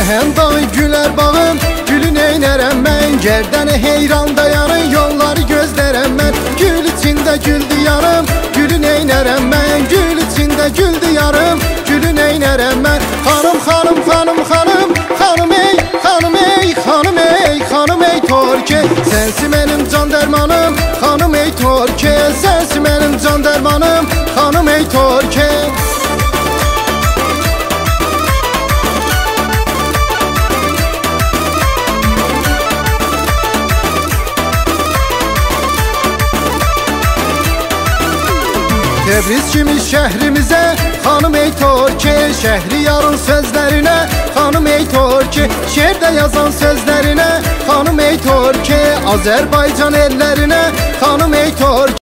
Kəhendağı gülər bağım, gülü neynərəm mən? Gərdəni heyran dayanın, yolları gözlərəm mən. Gül içində gül diyarım, gülü neynərəm mən? Gül içində gül diyarım, gülü neynərəm mən? Xanım, xanım, xanım, xanım, xanım ey, xanım ey, xanım ey, xanım ey Torke. Sensi mənim can dərmanım, xanım ey Torke. Sensi mənim can dərmanım, xanım ey Torke. Təbriz kimi şəhrimizə, xanım ey Torke. Şəhriyarın sözlərinə, xanım ey Torke. Şeirdə yazan sözlərinə, xanım ey Torke. Azərbaycan ellərinə, xanım ey Torke.